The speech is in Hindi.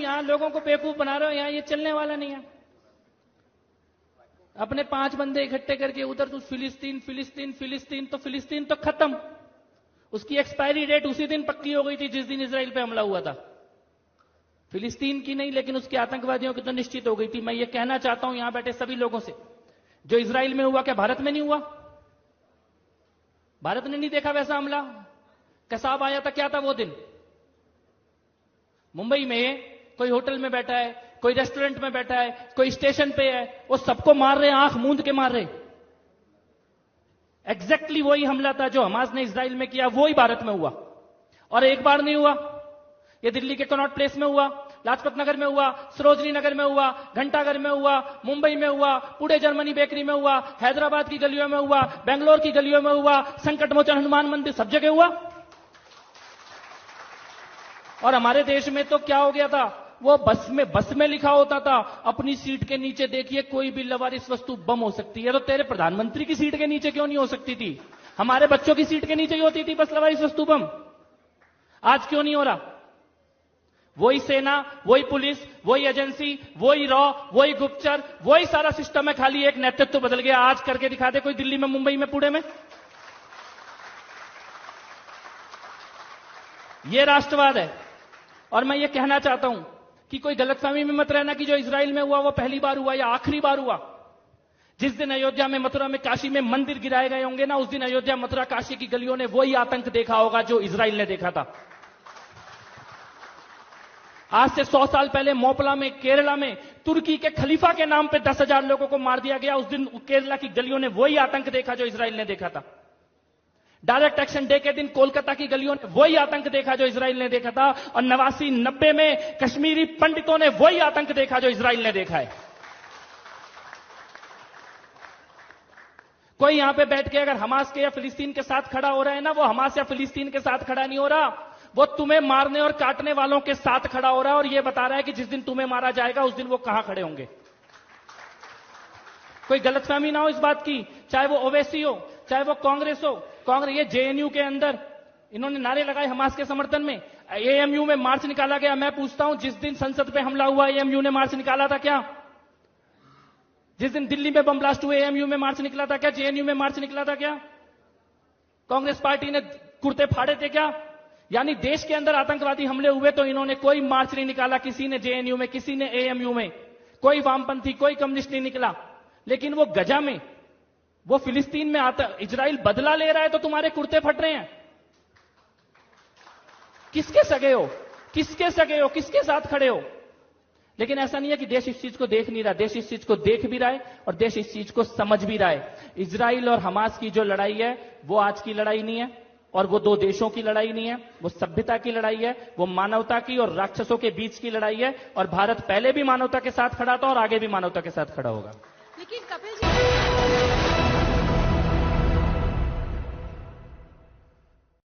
यहां लोगों को बेवकूफ बना रहे हो, यहां ये चलने वाला नहीं है। अपने 5 बंदे इकट्ठे करके उधर तो फिलिस्तीन फिलिस्तीन फिलिस्तीन, तो फिलिस्तीन तो खत्म, उसकी एक्सपायरी डेट उसी दिन पक्की हो गई थी जिस दिन इजराइल पे हमला हुआ था। फिलिस्तीन की नहीं, लेकिन उसके आतंकवादियों की तो निश्चित हो गई थी। मैं ये कहना चाहता हूं यहां बैठे सभी लोगों से, जो इजराइल में हुआ क्या भारत में नहीं हुआ? भारत ने नहीं देखा वैसा हमला? कसाब आया था, क्या था वो दिन? मुंबई में कोई होटल में बैठा है, कोई रेस्टोरेंट में बैठा है, कोई स्टेशन पे है, वो सबको मार रहे, आंख मूंद के मार रहे। एग्जैक्टली वही हमला था जो हमास ने इजराइल में किया, वही भारत में हुआ। और एक बार नहीं हुआ, ये दिल्ली के कनॉट प्लेस में हुआ, लाजपत नगर में हुआ, सरोजनी नगर में हुआ, घंटाघर में हुआ, मुंबई में हुआ, पुणे जर्मनी बेकरी में हुआ, हैदराबाद की गलियों में हुआ, बेंगलोर की गलियों में हुआ, संकट मोचन हनुमान मंदिर, सब जगह हुआ। और हमारे देश में तो क्या हो गया था, वो बस में लिखा होता था अपनी सीट के नीचे देखिए कोई भी लवारिस वस्तु बम हो सकती है। तो तेरे प्रधानमंत्री की सीट के नीचे क्यों नहीं हो सकती थी? हमारे बच्चों की सीट के नीचे ही होती थी बस लवारिस वस्तु बम। आज क्यों नहीं हो रहा? वही सेना, वही पुलिस, वही एजेंसी, वही रॉ, वही गुप्तचर, वही सारा सिस्टम है, खाली एक नेतृत्व बदल गया। आज करके दिखा दे कोई दिल्ली में, मुंबई में, पुणे में। ये राष्ट्रवाद है। और मैं ये कहना चाहता हूं कि कोई गलतफहमी में मत रहना कि जो इजराइल में हुआ वो पहली बार हुआ या आखिरी बार हुआ। जिस दिन अयोध्या में, मथुरा में, काशी में मंदिर गिराए गए होंगे ना, उस दिन अयोध्या, मथुरा, काशी की गलियों ने वही आतंक देखा होगा जो इजराइल ने देखा था। आज से 100 साल पहले मोपला में, केरला में, तुर्की के खलीफा के नाम पे 10,000 लोगों को मार दिया गया। उस दिन केरला की गलियों ने वही आतंक देखा जो इजराइल ने देखा था। डायरेक्ट एक्शन डे के दिन कोलकाता की गलियों ने वही आतंक देखा जो इजराइल ने देखा था। और 89-90 में कश्मीरी पंडितों ने वही आतंक देखा जो इजराइल ने देखा है। कोई यहां पे बैठ के अगर हमास के या फिलिस्तीन के साथ खड़ा हो रहा है ना, वो हमास या फिलिस्तीन के साथ खड़ा नहीं हो रहा, वो तुम्हें मारने और काटने वालों के साथ खड़ा हो रहा है। और ये बता रहा है कि जिस दिन तुम्हें मारा जाएगा उस दिन वो कहां खड़े होंगे। कोई गलतफहमी ना हो इस बात की, चाहे वो ओवैसी हो, चाहे वो कांग्रेस हो। कांग्रेस, ये जेएनयू के अंदर इन्होंने नारे लगाए हमास के समर्थन में, एएमयू में मार्च निकाला गया। मैं पूछता हूं, जिस दिन संसद पे हमला हुआ एएमयू ने मार्च निकाला था क्या? जिस दिन दिल्ली में बम ब्लास्ट हुए एएमयू में मार्च निकला था क्या? जेएनयू में मार्च निकला था क्या? कांग्रेस पार्टी ने कुर्ते फाड़े थे क्या? यानी देश के अंदर आतंकवादी हमले हुए तो इन्होंने कोई मार्च नहीं निकाला, किसी ने जेएनयू में, किसी ने एएमयू में, कोई वामपंथी, कोई कम्युनिस्ट नहीं निकला। लेकिन वो गजा में, वो फिलिस्तीन में आता, इजराइल बदला ले रहा है तो तुम्हारे कुर्ते फट रहे हैं। किसके सगे हो? किसके सगे हो? किसके साथ खड़े हो? लेकिन ऐसा नहीं है कि देश इस चीज को देख नहीं रहा, देश इस चीज को देख भी रहा है और देश इस चीज को समझ भी रहा है। इजराइल और हमास की जो लड़ाई है वो आज की लड़ाई नहीं है, और वो दो देशों की लड़ाई नहीं है, वो सभ्यता की लड़ाई है, वो मानवता की और राक्षसों के बीच की लड़ाई है। और भारत पहले भी मानवता के साथ खड़ा था और आगे भी मानवता के साथ खड़ा होगा। लेकिन कपिल जी